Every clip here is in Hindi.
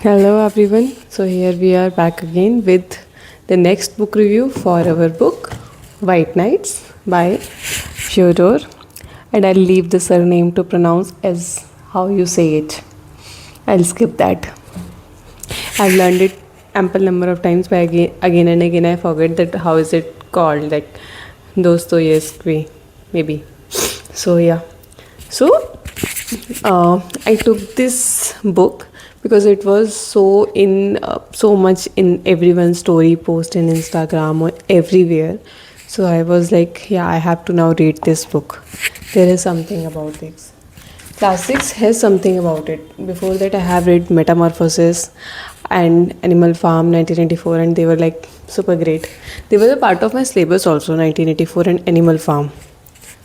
Hello everyone. So here we are back again with the next book review for our book White Nights by Fyodor, and I'll leave the surname to pronounce as how you say it. I'll skip that. I've learned it ample number of times, but again and again I forget that how is it called, like Dostoevsky maybe. So yeah. So I took this book because it was so much in everyone's story post in Instagram or everywhere. So I was like, yeah, I have to now read this book. There is something about this. Classics has something about it. Before that, I have read Metamorphosis and Animal Farm 1984, and they were like super great. They were a part of my syllabus also, 1984 and Animal Farm.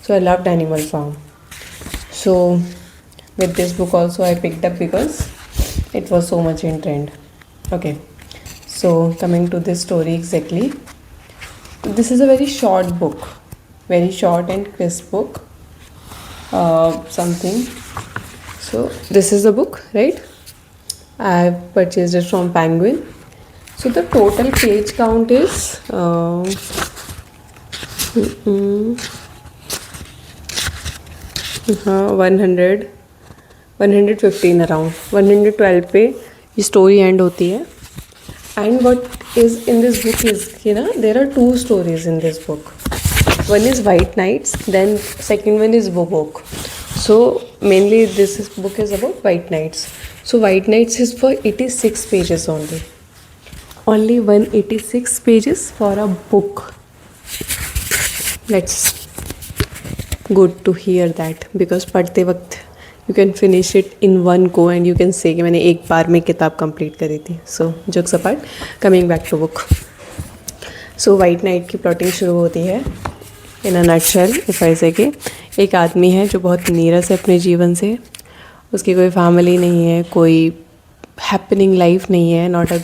So I loved Animal Farm. So with this book also I picked up because it was so much in trend. Okay, so coming to this story exactly, this is a very short book, very short and crisp book. Something. So this is the book, right? I have purchased it from Penguin. So the total page count is 100 115 around 112 पे ये स्टोरी एंड होती है. And what is in this book is कि ना there are two stories in this book. One is White Nights, then second one is वो book. So mainly this book is about white nights. So white nights is for 86 pages only. Only 186 pages for a book. That's good to hear that, because पढ़ते वक्त you can finish it in one go and you can say कि मैंने एक बार में किताब कंप्लीट करी थी. So jokes apart, coming back to book. So white night की प्लॉटिंग शुरू होती है इन अ नटशेल. इफ आई से कि एक आदमी है जो बहुत नीरस है अपने जीवन से. उसकी कोई फैमिली नहीं है, कोई हैपनिंग लाइफ नहीं है, नॉट अ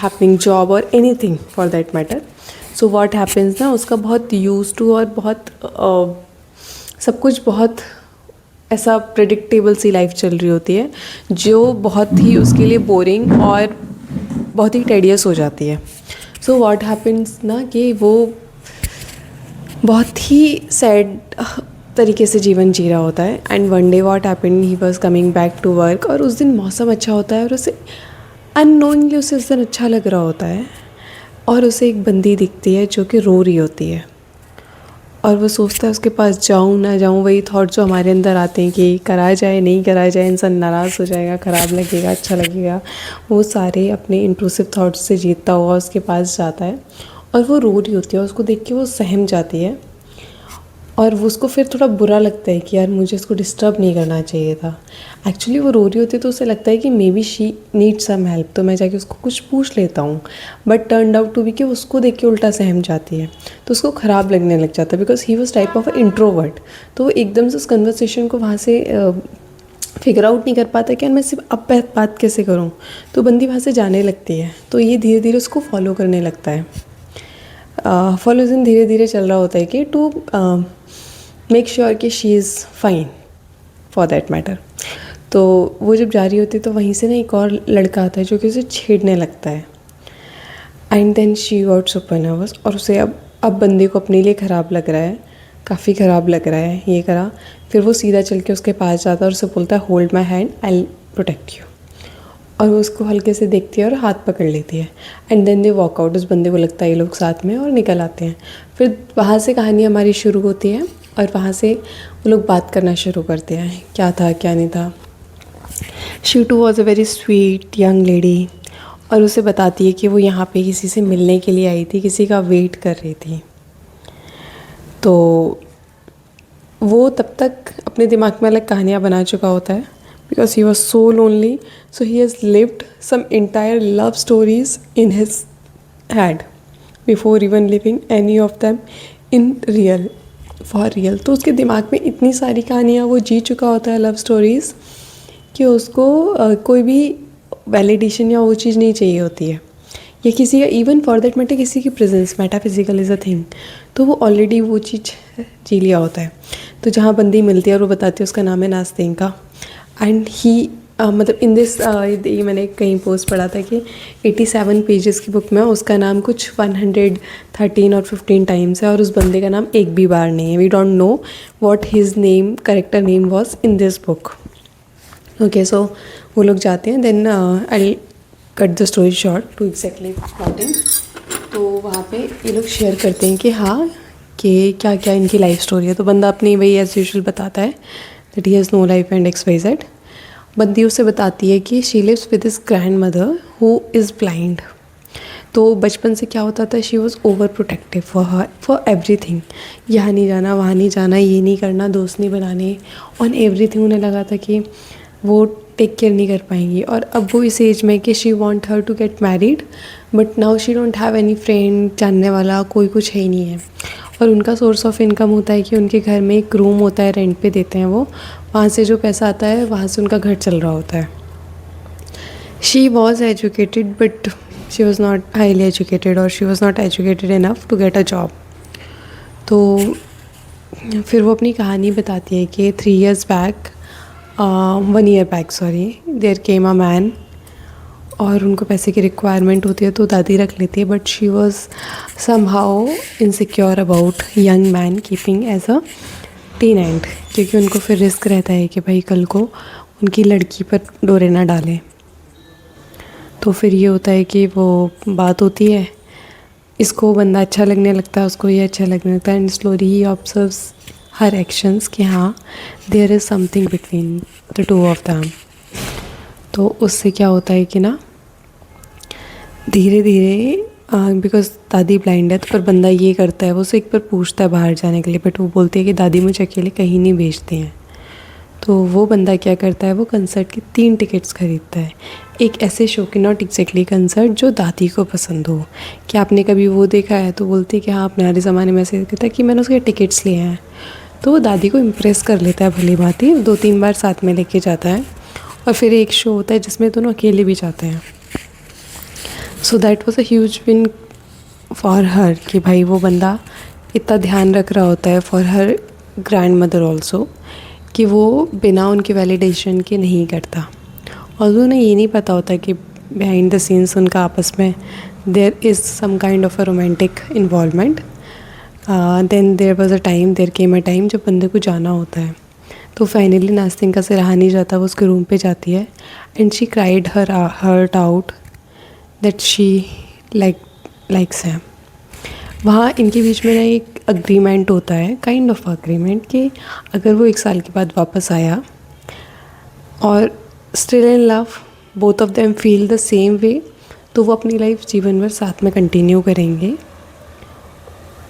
हैपनिंग जॉब और anything for that matter. So what happens ना, उसका बहुत यूज टू और बहुत सब कुछ बहुत ऐसा प्रेडिक्टेबल सी लाइफ चल रही होती है जो बहुत ही उसके लिए बोरिंग और बहुत ही टेडियस हो जाती है. सो व्हाट हैपन्स ना कि वो बहुत ही सैड तरीके से जीवन जी रहा होता है. And one day what happened, he was coming back to work और उस दिन मौसम अच्छा होता है और उसे अननोइंगली उसे उस दिन अच्छा लग रहा होता है और उसे एक बंदी दिखती है जो कि रो रही होती है. और वो सोचता है उसके पास जाऊँ ना जाऊँ. वही थॉट जो हमारे अंदर आते हैं कि करा जाए नहीं करा जाए, इंसान नाराज़ हो जाएगा, ख़राब लगेगा, अच्छा लगेगा, वो सारे अपने इंट्रूसिव थाट्स से जीतता हुआ उसके पास जाता है. और वो रो रही होती है, उसको देख के वो सहम जाती है और वो उसको फिर थोड़ा बुरा लगता है कि यार मुझे इसको डिस्टर्ब नहीं करना चाहिए था. एक्चुअली वो रो रही होती है तो उसे लगता है कि maybe she need some help, तो मैं जाके उसको कुछ पूछ लेता हूँ. But turn out to be कि उसको देख के उल्टा सहम जाती है, तो उसको ख़राब लगने लग जाता है because he was type of introvert. तो वो एकदम से उस कन्वर्सेशन को वहाँ से फिगर आउट नहीं कर पाता कि यार मैं सिर्फ अब बात कैसे करूँ. तो बंदी वहाँ से जाने लगती है, तो ये धीरे धीरे उसको फॉलो करने लगता है. फॉलोजन धीरे धीरे चल रहा होता है कि टू मेक श्योर कि she is fine for that matter. तो वो जब जा रही होती है तो वहीं से ना एक और लड़का आता है जो कि उसे छेड़ने लगता है. And then she got super nervous और उसे अब बंदे को अपने लिए ख़राब लग रहा है, काफ़ी ख़राब लग रहा है ये करा. फिर वो सीधा चल के उसके पास जाता है और उसे बोलता है hold my hand, I will protect you. और वो उसको हल्के से देखती है और हाथ पकड़ लेती है. And then they walk out. उस बंदे को लगता है ये लोग साथ में और निकल आते हैं. फिर वहाँ से कहानी हमारी शुरू होती है और वहाँ से वो लोग बात करना शुरू करते हैं क्या था क्या नहीं था. She too was a very sweet young lady और उसे बताती है कि वो यहाँ पे किसी से मिलने के लिए आई थी, किसी का वेट कर रही थी. तो वो तब तक अपने दिमाग में अलग कहानियाँ बना चुका होता है because he was so lonely, so he has lived some entire love stories in his head before even living any of them in real for real. तो उसके दिमाग में इतनी सारी कहानियाँ वो जी चुका होता है, लव स्टोरीज़, कि उसको कोई भी वैलिडेशन या वो चीज़ नहीं चाहिए होती है या किसी का इवन फॉर दैट मैटर किसी की presence. Metaphysical is a thing. तो वो ऑलरेडी वो चीज़ जी लिया होता है. तो जहाँ बंदी मिलती है और वो बताती है उसका नाम है नास्तिंका. एंड ही मतलब इन दिस ये मैंने कहीं पोस्ट पढ़ा था कि 87 पेजेस की बुक में उसका नाम कुछ 113 और 15 टाइम्स है और उस बंदे का नाम एक भी बार नहीं है. We don't know what his name character name was in this book. Okay, so वो लोग जाते हैं. Then I cut the story short to exactly plotting. तो वहाँ पे ये लोग शेयर करते हैं कि हाँ कि क्या क्या इनकी लाइफ स्टोरी है. तो बंदा अपनी वही एज यूजुअल बताता है that he has no life and XYZ. बंदी उसे बताती है कि she lives with his grandmother who is blind. तो बचपन से क्या होता था, she was overprotective for everything. यहाँ नहीं जाना, वहाँ नहीं जाना, ये नहीं करना, दोस्त नहीं बनाने, ऑन एवरीथिंग. उन्हें लगा था कि वो टेक केयर नहीं कर पाएंगी. और अब वो इस एज में कि she want her to get married, but now she don't have any friend, जानने वाला कोई कुछ है ही नहीं है. और उनका सोर्स ऑफ इनकम होता है कि उनके घर में एक रूम होता है, रेंट पे देते हैं वो, वहाँ से जो पैसा आता है वहाँ से उनका घर चल रहा होता है. She was educated but she was not highly educated और she was not educated enough to get a job. तो फिर वो अपनी कहानी बताती है कि 3 years back, 1 year back sorry, there came a man. और उनको पैसे की रिक्वायरमेंट होती है तो दादी रख लेती है, but she was somehow insecure about young man keeping as a tenant, क्योंकि उनको फिर रिस्क रहता है कि भाई कल को उनकी लड़की पर डोरे ना डालें. तो फिर ये होता है कि वो बात होती है, इसको बंदा अच्छा लगने लगता है, उसको ये अच्छा लगने लगता है. And slowly he observes her actions कि हाँ there is something between the two of them. तो उससे क्या होता है कि ना धीरे धीरे, बिकॉज दादी ब्लाइंड है, तो पर बंदा ये करता है, वो उसे एक बार पूछता है बाहर जाने के लिए, बट वो बोलती है कि दादी मुझे अकेले कहीं नहीं भेजते हैं. तो वो बंदा क्या करता है, वो कंसर्ट की 3 टिकट्स खरीदता है. एक ऐसे शो की, नॉट एग्जैक्टली कंसर्ट, जो दादी को पसंद हो. कि आपने कभी वो देखा है, तो बोलती है कि हाँ अपने ज़माने में ऐसे कहता है कि मैंने उसके टिकट्स लिए हैं. तो वो दादी को इम्प्रेस कर लेता है भली भांति, 2-3 बार साथ में लेके जाता है. और फिर एक शो होता है जिसमें दोनों अकेले भी जाते हैं. So that was a huge win for her कि भाई वो बंदा इतना ध्यान रख रहा होता है for her grand mother also, कि वो बिना उनके वैलिडेशन के नहीं करता. और उन्हें ये नहीं पता होता कि बिहाइंड द सीन्स उनका आपस में there is some kind of a romantic involvement. Then there came a time जब बंदे को जाना होता है. तो फाइनली नास्तिंका से रहा नहीं जाता, वो उसके रूम पे जाती है. And she cried her heart out that she likes है. वहाँ इनके बीच में ना एक अग्रीमेंट होता है, काइंड ऑफ अग्रीमेंट, कि अगर वो 1 साल के बाद वापस आया और still in love, both of them feel the same way, तो वो अपनी लाइफ जीवन भर साथ में कंटिन्यू करेंगे.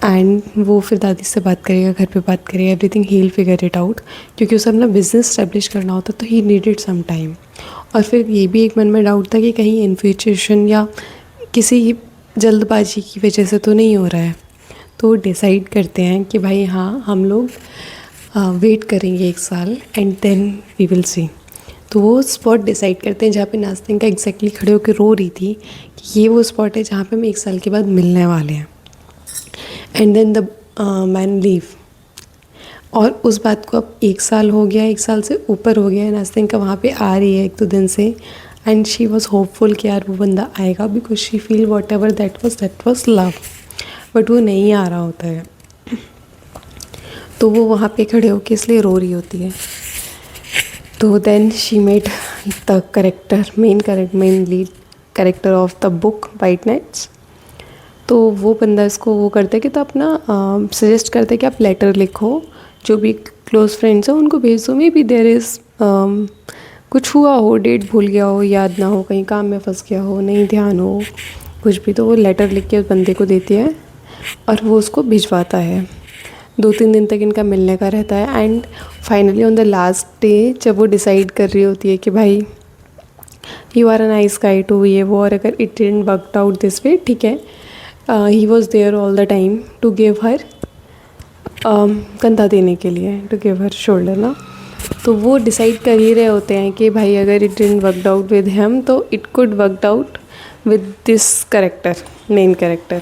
एंड वो फिर दादी से बात करेगा, घर पे बात करेगा, everything he will figure it out, क्योंकि उसे अपना बिजनेस स्टैब्लिश करना होता, तो ही नीडेड सम टाइम. और फिर ये भी एक मन में डाउट था कि कहीं इन्फ्यूचुएशन या किसी जल्दबाजी की वजह से तो नहीं हो रहा है. तो डिसाइड करते हैं कि भाई हाँ हम लोग वेट करेंगे 1 साल and then we will see. तो वो स्पॉट डिसाइड करते हैं जहाँ पे नास्तिंका एग्जैक्टली खड़े होकर रो रही थी कि ये वो स्पॉट है जहाँ पे हम 1 साल के बाद मिलने वाले हैं. And then the man leave. और उस बात को अब 1 साल हो गया, 1 साल से ऊपर हो गया है. नास्तिंका वहाँ पे आ रही है 1-2 दिन से, एंड शी वॉज होपफुल कि यार वो बंदा आएगा, because she feel what ever that was love. But वो नहीं आ रहा होता है. तो वो वहाँ पे खड़े होके इसलिए रो रही होती है. तो then she made the main lead character of the book White Nights. तो वो बंदा इसको वो करता है कि तो अपना सजेस्ट करता है कि आप लेटर लिखो, जो भी क्लोज फ्रेंड्स हैं उनको भेज दो. मे बी देयर इज़ कुछ हुआ हो, डेट भूल गया हो, याद ना हो, कहीं काम में फंस गया हो, नहीं ध्यान हो, कुछ भी. तो वो लेटर लिख के उस बंदे को देती है और वो उसको भिजवाता है. 2-3 दिन तक इनका मिलने का रहता है. And finally on the last day जब वो डिसाइड कर रही होती है कि भाई you are a nice guy to ये वो, और अगर it didn't worked out this way, ठीक है, he was there all the time to give her कंधा देने के लिए, टू गिव हर शोल्डर ना. तो वो डिसाइड कर ही रहे होते हैं कि भाई अगर it didn't worked out with him तो it could worked out with this character, main character.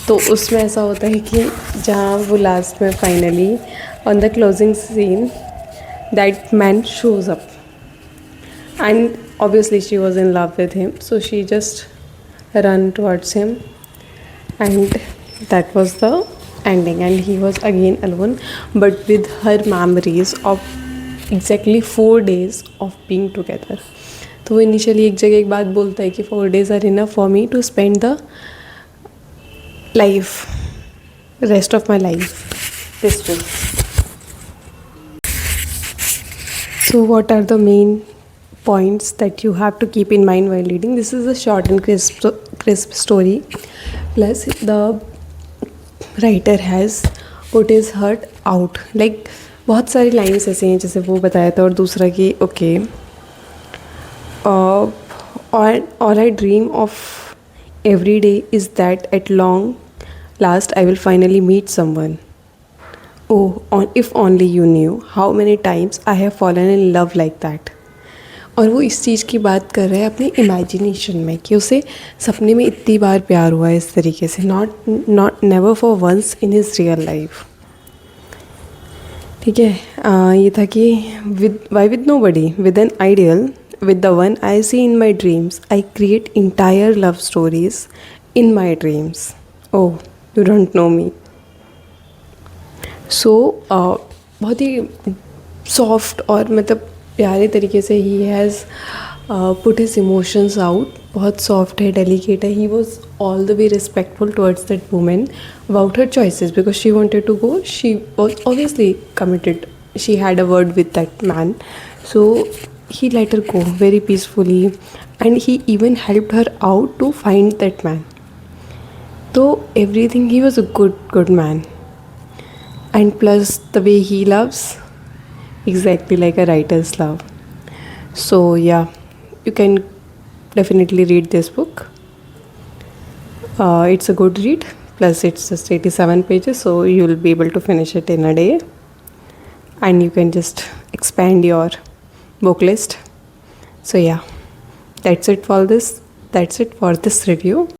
तो उसमें ऐसा होता है कि जहाँ वो लास्ट में finally on the closing seen that man shows up. and obviously she was in love with him, so she just ran towards him, and that was the ending. And he was again alone, but with her memories of exactly 4 days of being together. तो वो इनिशियली एक जगह एक बात बोलता है कि 4 days are enough for me to spend the life, rest of my life this way. So what are the main points that you have to keep in mind while reading? This is a short and crisp story, plus the writer has put his heart out. Like बहुत सारी लाइन्स ऐसे हैं जैसे वो बताया था, और दूसरा कि okay, all I dream of every day is that at long last I will finally meet someone. Oh, if only you knew how many times I have fallen in love like that. और वो इस चीज़ की बात कर रहा है अपनी इमेजिनेशन में कि उसे सपने में इतनी बार प्यार हुआ है इस तरीके से, not never for once in his real life. ठीक है. ये था कि with nobody, with an ideal, with the one I see in my dreams, I create entire love stories in my dreams. Oh, you don't know me. So बहुत ही सॉफ्ट और मतलब प्यारे तरीके से he has put his emotions out. बहुत सॉफ्ट है, डेलिकेट है. He was all the way respectful towards that woman about her choices because she wanted to go. She was obviously committed. She had a word with that man. So he let her go very peacefully, and he even helped her out to find that man. So everything, he was a good man. And plus the way he loves, exactly like a writer's love. So yeah, you can definitely read this book. It's a good read, plus it's just 87 pages, so you'll be able to finish it in a day, and you can just expand your book list. So yeah, that's it for this review.